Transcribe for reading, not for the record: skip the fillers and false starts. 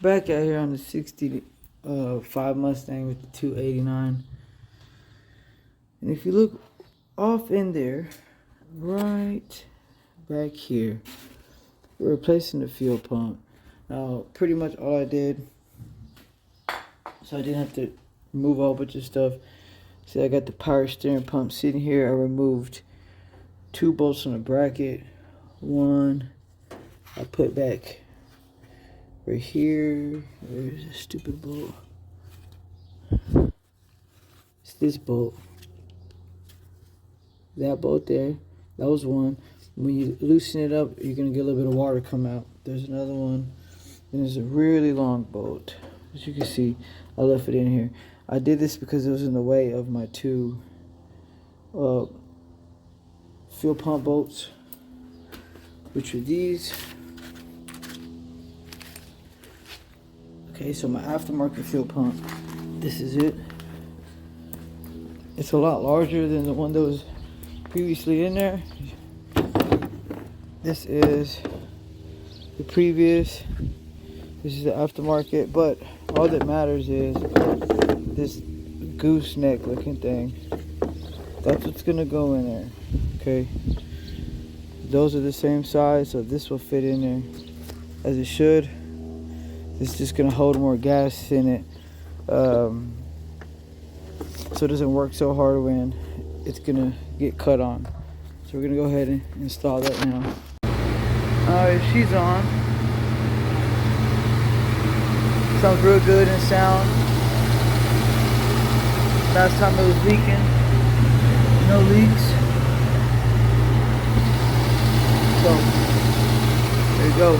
Back out here on the 65 Mustang with the 289. And if you look off in there, right back here, we're replacing the fuel pump. Now, pretty much all I did, so I didn't have to remove a whole bunch of stuff. See, I got the power steering pump sitting here. I removed 2 bolts on the bracket. One I put back right here. There's a stupid bolt. It's this bolt. That bolt there. That was one. When you loosen it up, you're gonna get a little bit of water come out. There's another one. And there's a really long bolt. As you can see, I left it in here. I did this because it was in the way of my 2 fuel pump bolts, which are these. Okay, so my aftermarket fuel pump, this is it. It's a lot larger than the one that was previously in there. This is the previous, this is the aftermarket, but all that matters is this gooseneck looking thing. That's what's gonna go in there. Okay, those are the same size, so this will fit in there as it should. It's just gonna hold more gas in it, so it doesn't work so hard when it's gonna get cut on. So we're gonna go ahead and install that now. Alright, she's on. Sounds real good and sound. Last time it was leaking, no leaks. So there you go.